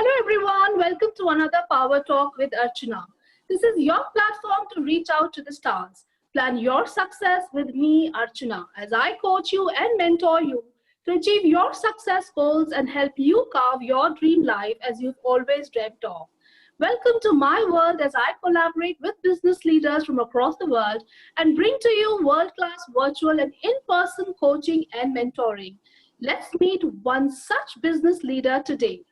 Hello everyone, welcome to another Power Talk with Archana. This is your platform to reach out to the stars. Plan your success with me, Archana, as I coach you and mentor you to achieve your success goals and help you carve your dream life as you've always dreamt of. Welcome to my world as I collaborate with business leaders from across the world and bring to you world-class virtual and in-person coaching and mentoring. Let's meet one such business leader today.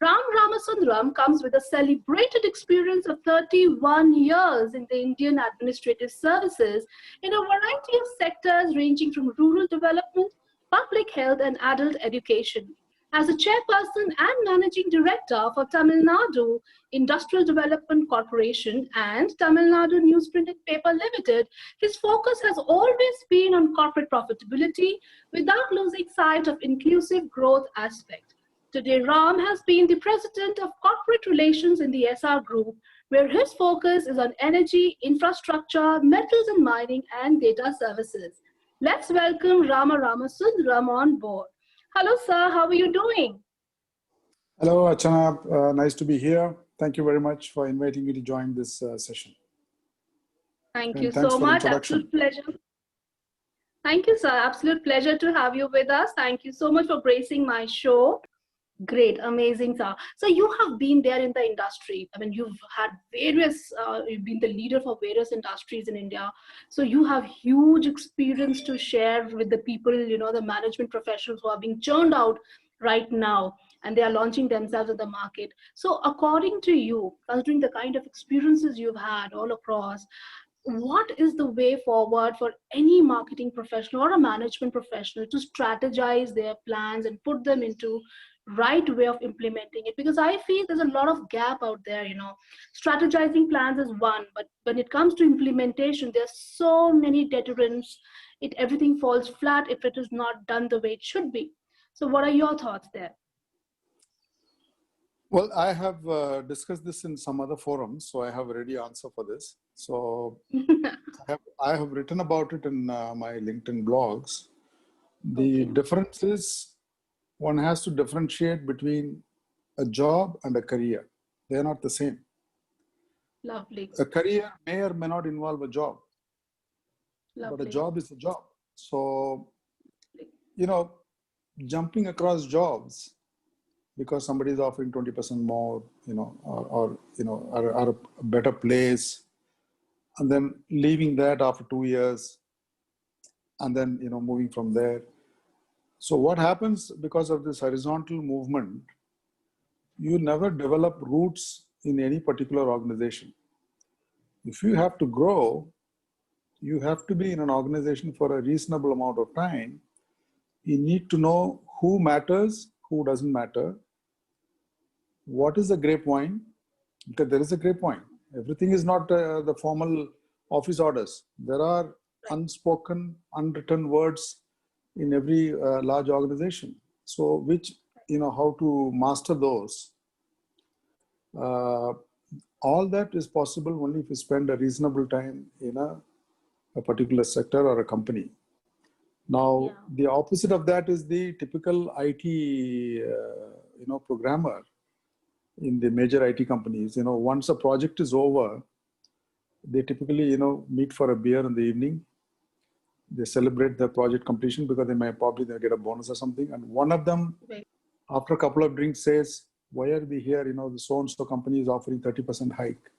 Ram Ramasundaram comes with a celebrated experience of 31 years in the Indian administrative services in a variety of sectors ranging from rural development, public health and adult education. As a chairperson and managing director for Tamil Nadu Industrial Development Corporation and Tamil Nadu Newsprint and Paper Limited, his focus has always been on corporate profitability without losing sight of inclusive growth aspect. Today, Ram has been the president of corporate relations in the ESSAR Group, where his focus is on energy, infrastructure, metals and mining, and data services. Let's welcome Rama Ramasundaram on board. Hello, sir. How are you doing? Hello, Archana. Nice to be here. Thank you very much for inviting me to join this session. Thank you so much. Absolute pleasure. Thank you, sir. Absolute pleasure to have you with us. Thank you so much for gracing my show. Great, amazing, sir. So you have been there in the industry. I mean, you've had various, you've been the leader for various industries in India. So you have huge experience to share with the people, you know, the management professionals who are being churned out right now and they are launching themselves in the market. So according to you, considering the kind of experiences you've had all across, what is the way forward for any marketing professional or a management professional to strategize their plans and put them into right way of implementing it? Because I feel there's a lot of gap out there. You know, strategizing plans is one, but when it comes to implementation, there's so many deterrents. Everything falls flat if it is not done the way it should be. So what are your thoughts there? Well, I have discussed this in some other forums, so I have a ready answer for this. So I have written about it in my LinkedIn blogs. The difference is one has to differentiate between a job and a career. They are not the same. Lovely. A career may or may not involve a job. Lovely. But a job is a job. So, you know, jumping across jobs because somebody is offering 20% more, you know, or a better place, and then leaving that after 2 years, and then, you know, moving from there. So what happens because of this horizontal movement, you never develop roots in any particular organization. If you have to grow, you have to be in an organization for a reasonable amount of time. You need to know who matters, who doesn't matter. What is a grapevine? Because there is a grapevine. Everything is not the formal office orders. There are unspoken, unwritten words in every large organization. So which, you know, how to master those. All that is possible only if you spend a reasonable time in a particular sector or a company. Now, the opposite of that is the typical IT, you know, programmer in the major IT companies. You know, once a project is over, they typically, you know, meet for a beer in the evening. They celebrate the project completion because they may probably get a bonus or something. And one of them, after a couple of drinks, says, "Why are we here? You know, the so-and-so company is offering 30% hike."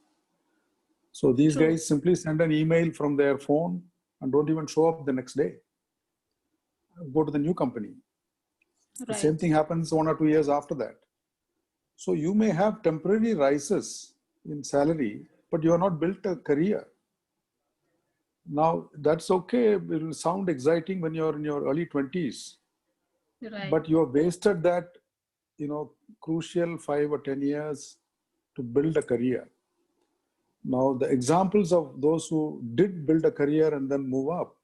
So these guys simply send an email from their phone and don't even show up the next day. Go to the new company. The same thing happens 1 or 2 years after that. So you may have temporary rises in salary, but you have not built a career. Now, that's okay. It will sound exciting when you're in your early 20s. But you have wasted that, you know, crucial 5 or 10 years to build a career. Now, the examples of those who did build a career and then move up,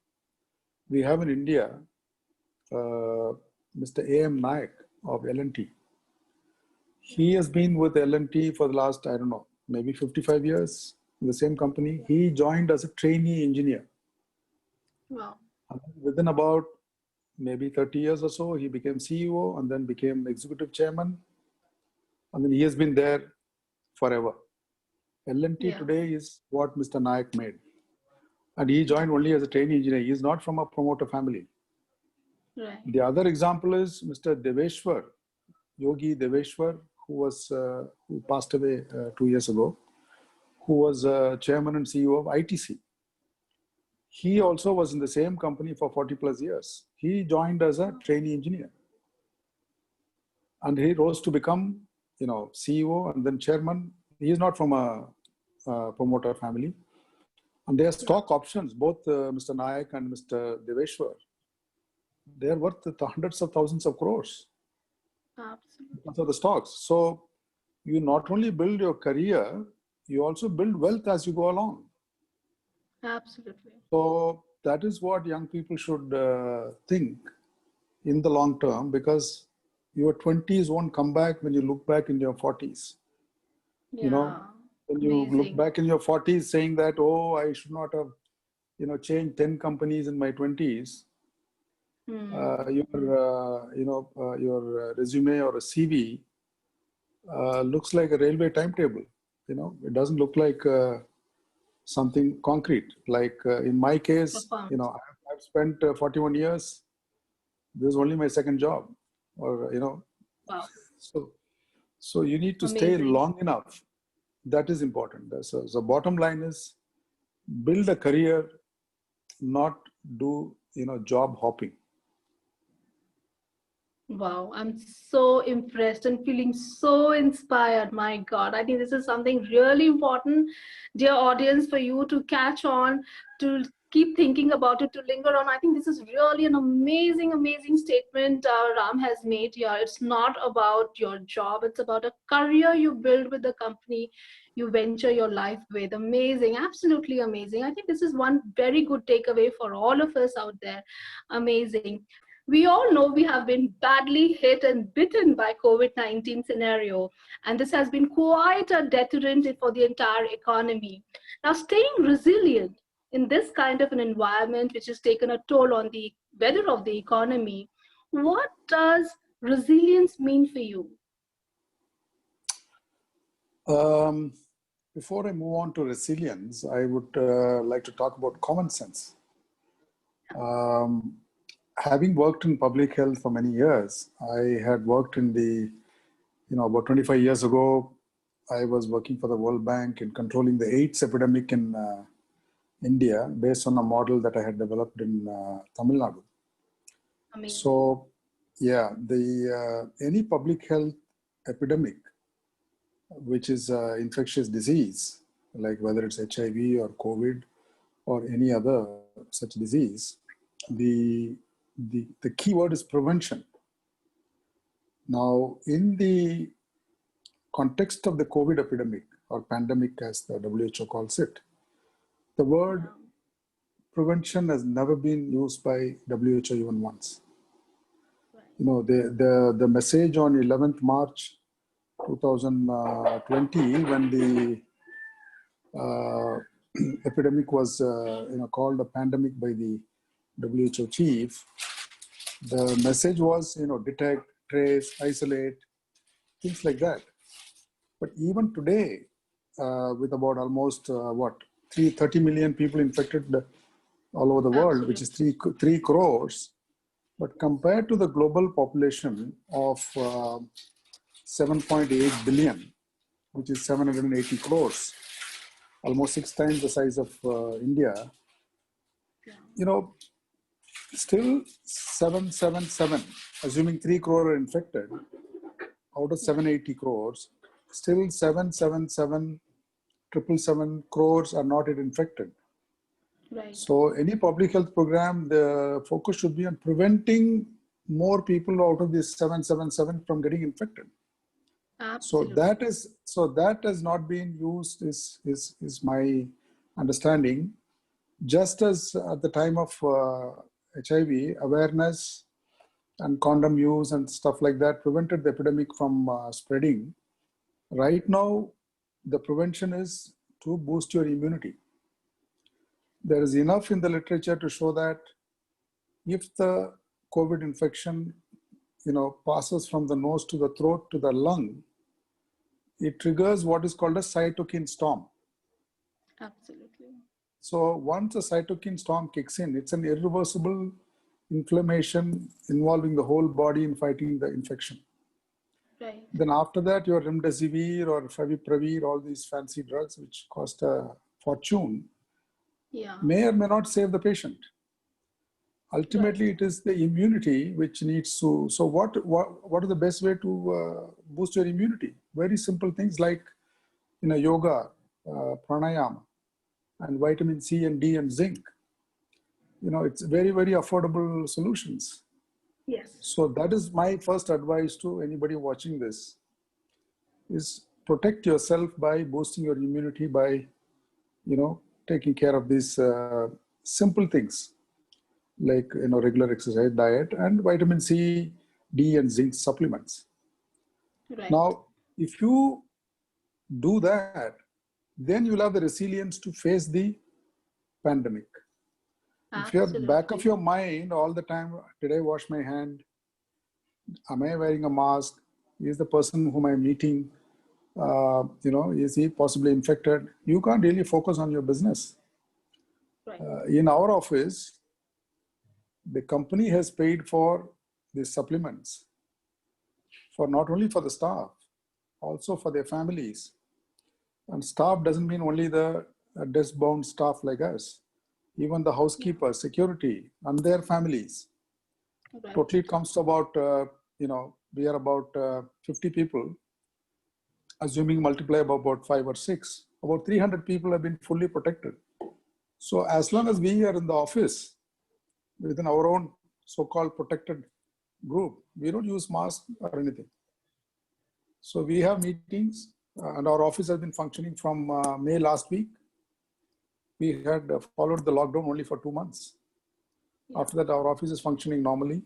we have in India, Mr. A.M. Nayak of L&T. He has been with L&T for the last, I don't know, maybe 55 years in the same company. He joined as a trainee engineer. Wow. And within about maybe 30 years or so, he became CEO and then became executive chairman. I mean, he has been there forever. L&T Yeah. today is what Mr. Nayak made. And he joined only as a trainee engineer. He is not from a promoter family. Right. The other example is Mr. Deveshwar, Yogi Deveshwar, who passed away 2 years ago, who was chairman and CEO of ITC. He also was in the same company for 40 plus years. He joined as a trainee engineer. And he rose to become, CEO and then chairman. He is not from a promoter family. And their stock options, both Mr. Nayak and Mr. Deveshwar, they are worth the hundreds of thousands of crores. Absolutely. Because of the stocks. So you not only build your career, you also build wealth as you go along. Absolutely. So that is what young people should think in the long term, because your 20s won't come back when you look back in your 40s. Yeah. When you look back in your 40s saying that, oh, I should not have, changed 10 companies in my 20s. Your resume or a CV looks like a railway timetable. It doesn't look like something concrete. Like in my case, I've spent 41 years. This is only my second job, or Wow. So you need to stay long enough. That is important. So the bottom line is build a career, not do job hopping. Wow, I'm so impressed and feeling so inspired. My God, I think this is something really important, dear audience, for you to catch on, to keep thinking about it, to linger on. I think this is really an amazing, amazing statement Ram has made here. It's not about your job, it's about a career you build with the company you venture your life with. Amazing, absolutely amazing. I think this is one very good takeaway for all of us out there. Amazing. We all know we have been badly hit and bitten by COVID-19 scenario, and this has been quite a deterrent for the entire economy. Now, staying resilient in this kind of an environment, which has taken a toll on the weather of the economy, what does resilience mean for you? Before I move on to resilience, I would like to talk about common sense. Having worked in public health for many years, I had worked in about 25 years ago, I was working for the World Bank in controlling the AIDS epidemic in India based on a model that I had developed in Tamil Nadu. Amazing. So, yeah, any public health epidemic, which is infectious disease, like whether it's HIV or COVID or any other such disease, the key word is prevention. Now, in the context of the COVID epidemic or pandemic, as the WHO calls it, the word prevention has never been used by WHO even once. The message on 11th March 2020, when the epidemic was called a pandemic by the WHO chief, the message was detect, trace, isolate, things like that. But even today, with about almost 30 million people infected all over the world, which is 3 crores, but compared to the global population of 7.8 billion, which is 780 crores, almost 6 times the size of India, still 777, assuming 3 crore are infected, out of 780 crores, still 777 crores are not yet infected. Right. So any public health program, the focus should be on preventing more people out of this 777 from getting infected. Absolutely. So that has not been used is my understanding. Just as at the time of HIV, awareness and condom use and stuff like that prevented the epidemic from spreading. Right now, the prevention is to boost your immunity. There is enough in the literature to show that if the COVID infection, passes from the nose to the throat to the lung, it triggers what is called a cytokine storm. Absolutely. So once a cytokine storm kicks in, it's an irreversible inflammation involving the whole body in fighting the infection. Right. Then after that, your remdesivir or favipiravir, all these fancy drugs which cost a fortune, may or may not save the patient. Ultimately, it is the immunity which needs to. So what is the best way to boost your immunity? Very simple things like yoga, pranayama, and vitamin C and D and zinc. It's very, very affordable solutions. Yes. So that is my first advice to anybody watching this, is protect yourself by boosting your immunity by, taking care of these simple things like, regular exercise, diet, and vitamin C, D, and zinc supplements. Right. Now, if you do that, then you'll have the resilience to face the pandemic. If you're back of your mind all the time, did I wash my hand? Am I wearing a mask? Is the person whom I'm meeting, is he possibly infected? You can't really focus on your business. Right. In our office, the company has paid for the supplements for not only for the staff, also for their families. And staff doesn't mean only the desk-bound staff like us. Even the housekeeper, security, and their families. Right. Totally it comes to about, we are about 50 people, assuming multiply by about 5 or 6. About 300 people have been fully protected. So as long as we are in the office, within our own so-called protected group, we don't use masks or anything. So we have meetings, and our office has been functioning from May last week. We had followed the lockdown only for 2 months. Yeah. After that, our office is functioning normally.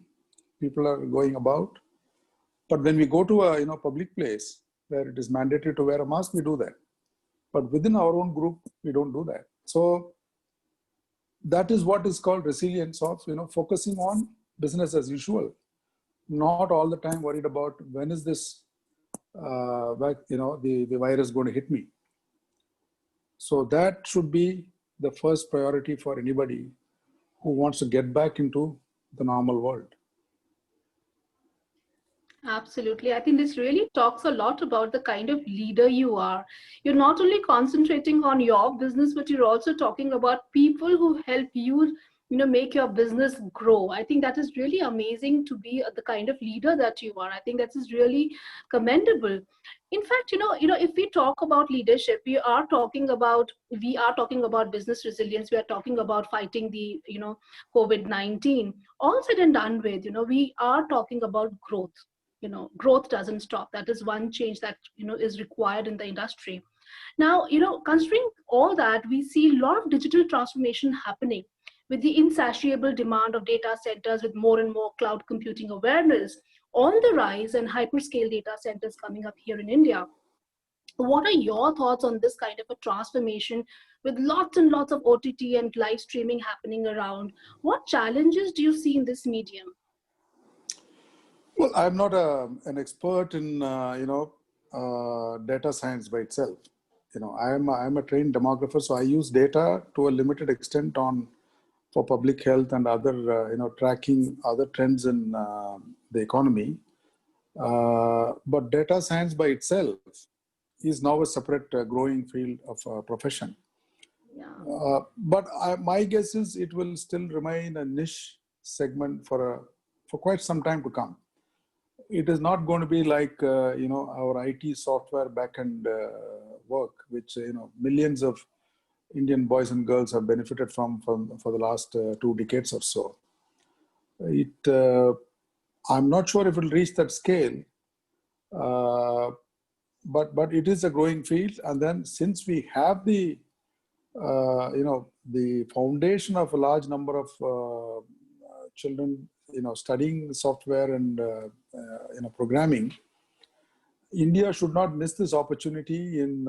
People are going about. But when we go to a public place where it is mandatory to wear a mask, we do that. But within our own group, we don't do that. So that is what is called resilience of focusing on business as usual, not all the time worried about when is this the virus going to hit me. So that should be the first priority for anybody who wants to get back into the normal world. Absolutely. I think this really talks a lot about the kind of leader you are. You're not only concentrating on your business, but you're also talking about people who help you, make your business grow. I think that is really amazing to be the kind of leader that you are. I think that is really commendable. In fact, if we talk about leadership, we are talking about business resilience. We are talking about fighting the, COVID-19. All said and done with, we are talking about growth. Growth doesn't stop. That is one change that, is required in the industry. Now, considering all that, we see a lot of digital transformation happening with the insatiable demand of data centers, with more and more cloud computing awareness on the rise and hyperscale data centers coming up here in India. What are your thoughts on this kind of a transformation with lots and lots of OTT and live streaming happening around? What challenges do you see in this medium? Well, I'm not an expert in data science by itself. I'm a trained demographer, so I use data to a limited extent for public health and other tracking other trends in the economy. But data science by itself is now a separate growing field of profession. Yeah. But my guess is it will still remain a niche segment for quite some time to come. It is not going to be like our IT software backend work, which millions of Indian boys and girls have benefited from for the last 2 decades or so. I'm not sure if it will reach that scale, but it is a growing field. And then since we have the the foundation of a large number of children studying software and programming, India should not miss this opportunity in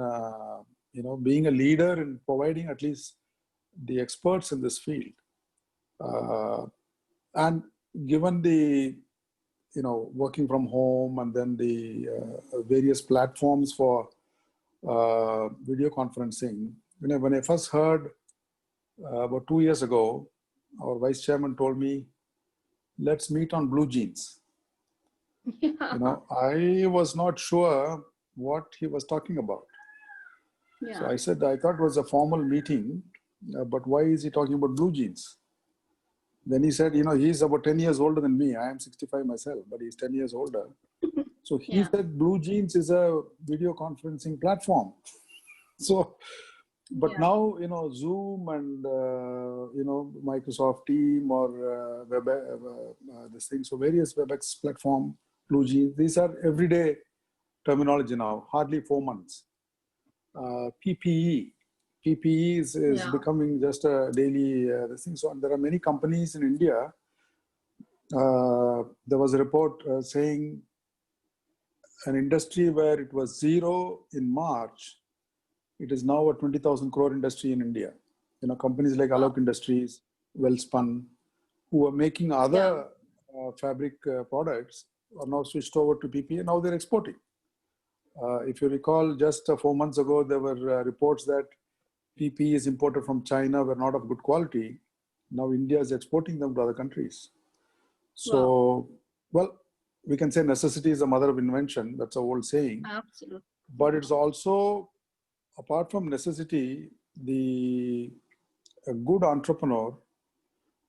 being a leader in providing at least the experts in this field. And given the working from home and then the various platforms for video conferencing. When I first heard about 2 years ago, our vice chairman told me, let's meet on Blue Jeans. Yeah. I was not sure what he was talking about. Yeah. So I said, I thought it was a formal meeting, but why is he talking about blue jeans? Then he said, he's about 10 years older than me. I am 65 myself, but he's 10 years older. So he Yeah. said, Blue Jeans is a video conferencing platform. So, but Yeah. now, Zoom and, Microsoft Team or this thing. So various WebEx platform, Blue Jeans, these are everyday terminology now, hardly 4 months. PPE. PPE is Yeah. becoming just a daily thing. So there are many companies in India. There was a report saying an industry where it was zero in March, it is now a 20,000 crore industry in India. Companies like Alok Industries, Wellspun, who are making other fabric products are now switched over to PPE. Now they're exporting. If you recall, just 4 months ago, there were reports that PPE is imported from China were not of good quality. Now India is exporting them to other countries. So, well, we can say necessity is the mother of invention. That's an old saying. Absolutely. But it's also, apart from necessity, a good entrepreneur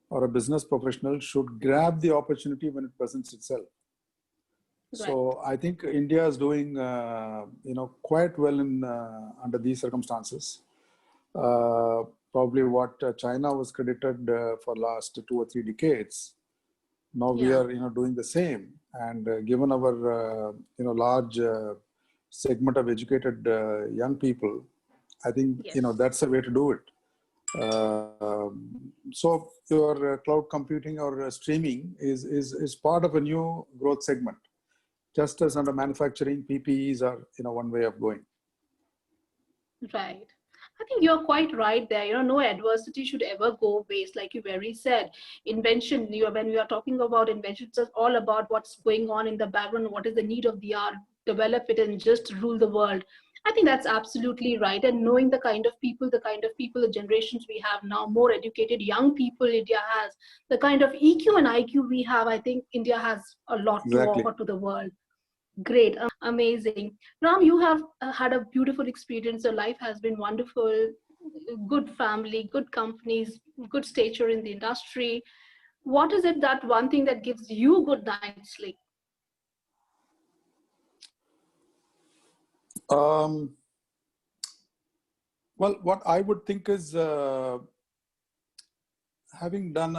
or a business professional should grab the opportunity when it presents itself. Right. So I think India is doing, quite well in under these circumstances. Probably what China was credited for last 2 or 3 decades. Now we are, doing the same. And given our, large segment of educated young people, I think, that's the way to do it. So your cloud computing or streaming is part of a new growth segment. Just as under manufacturing, PPEs are, one way of going. Right. I think you're quite right there. No adversity should ever go waste. Like you very said, invention, when we are talking about invention, it's all about what's going on in the background, what is the need of the hour, develop it and just rule the world. I think that's absolutely right. And knowing the kind of people, the generations we have now, more educated young people India has, the kind of EQ and IQ we have, I think India has a lot to offer to the world. Great, amazing. Ram, you have had a beautiful experience. Your life has been wonderful. Good family, good companies, good stature in the industry. What is it, that one thing that gives you good night's sleep? Well, what I would think is having done,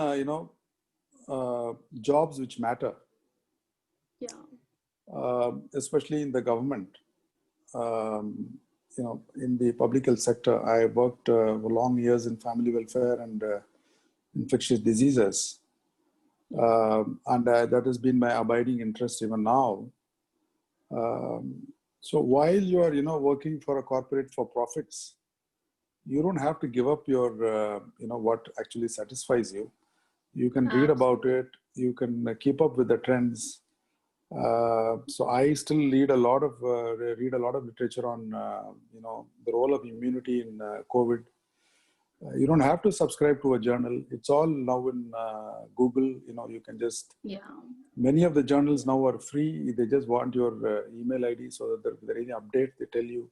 jobs which matter. Yeah. Especially in the government. In the public health sector, I worked for long years in family welfare and infectious diseases. And that has been my abiding interest even now. So while you are, working for a corporate for profits, you don't have to give up your, what actually satisfies you. You can read about it. You can keep up with the trends. So I still read a lot of literature on, the role of immunity in COVID. You don't have to subscribe to a journal. It's all now in Google. You can just, many of the journals now are free. They just want your email ID so that if there are any updates, they tell you.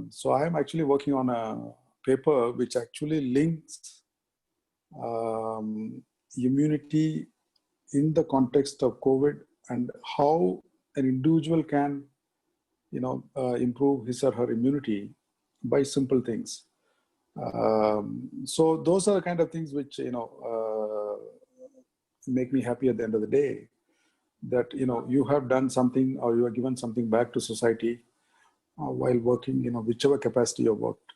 So I am actually working on a paper which actually links immunity in the context of COVID and how an individual can, improve his or her immunity by simple things. So those are the kind of things which, make me happy at the end of the day, that, you have done something or you have given something back to society while working, whichever capacity you worked.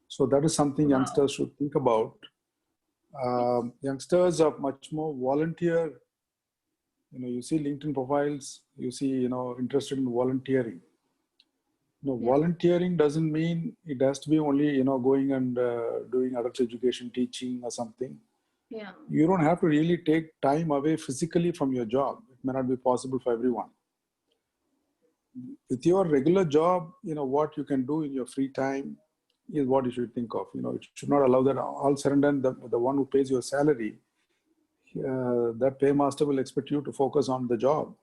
So that is something youngsters should think about. Youngsters are much more volunteer. You see LinkedIn profiles, you see, interested in volunteering. Volunteering doesn't mean it has to be only, going and doing adult education, teaching or something. Yeah. You don't have to really take time away physically from your job. It may not be possible for everyone. with your regular job, what you can do in your free time is what you should think of. It should not allow that all said and done, the one who pays your salary, that paymaster will expect you to focus on the job.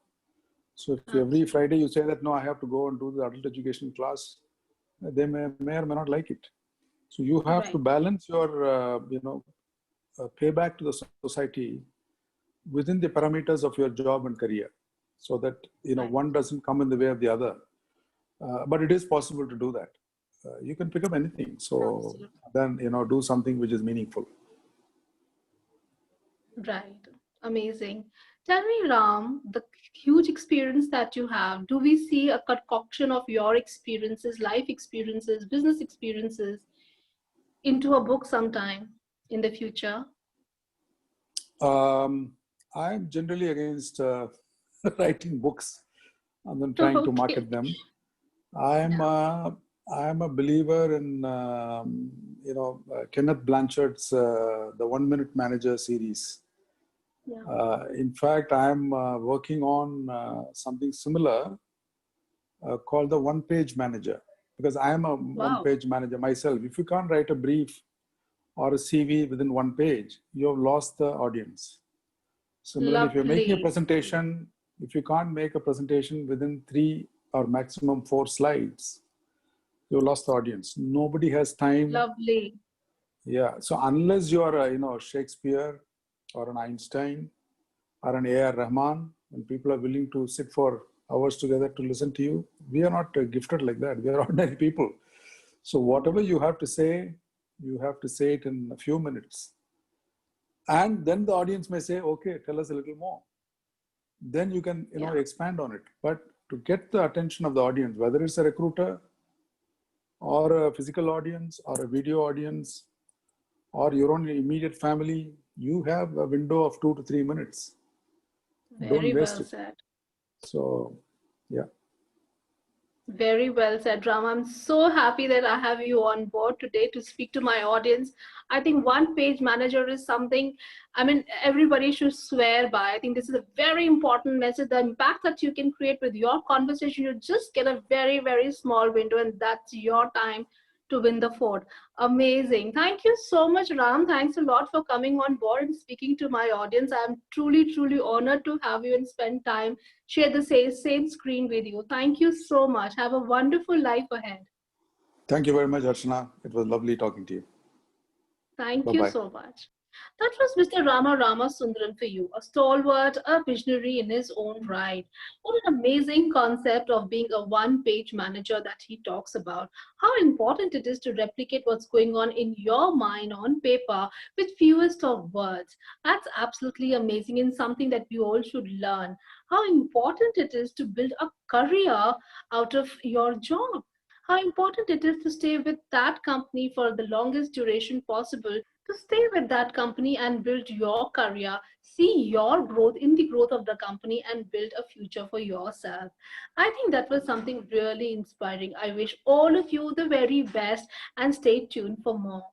So if every Friday you say that, no, I have to go and do the adult education class, they may or may not like it. So you have to balance your, payback to the society within the parameters of your job and career, so that, one doesn't come in the way of the other. But it is possible to do that. You can pick up anything. So then, do something which is meaningful. Right. Amazing. Tell me, Ram, the huge experience that you have, do we see a concoction of your experiences, life experiences, business experiences into a book sometime in the future? I'm generally against writing books and then trying to market them. I'm a believer in Kenneth Blanchard's the 1 Minute Manager series. In fact, I'm working on something similar called the one-page manager, because I am a one-page manager myself. If you can't write a brief or a CV within 1 page, you have lost the audience. Similarly, if you're making a presentation, if you can't make a presentation within 3 or maximum 4 slides, you lost the audience. Nobody has time. Lovely. Yeah. So unless you are Shakespeare or an Einstein or an A.R. Rahman, and people are willing to sit for hours together to listen to you, we are not gifted like that. We are ordinary people. So whatever you have to say it in a few minutes. And then the audience may say, okay, tell us a little more. Then you can, expand on it. But to get the attention of the audience, whether it's a recruiter or a physical audience or a video audience or your own immediate family, you have a window of 2 to 3 minutes. Very well said. So, yeah. Very well said, Ram. I'm so happy that I have you on board today to speak to my audience. I think one-page manager is something, everybody should swear by. I think this is a very important message. The impact that you can create with your conversation, you just get a very, very small window, and that's your time to win the fort. Amazing. Thank you so much, Ram. Thanks a lot for coming on board and speaking to my audience. I'm truly, truly honored to have you and spend time, share the same screen with you. Thank you so much. Have a wonderful life ahead. Thank you very much, Archana. It was lovely talking to you. Thank you so much. That was Mr. Ram Ramasundaram for you, a stalwart, a visionary in his own right. What an amazing concept of being a one-page manager that he talks about. How important it is to replicate what's going on in your mind on paper with fewest of words. That's absolutely amazing and something that we all should learn. How important it is to build a career out of your job. How important it is to stay with that company for the longest duration possible, to stay with that company and build your career, see your growth in the growth of the company and build a future for yourself. I think that was something really inspiring. I wish all of you the very best and stay tuned for more.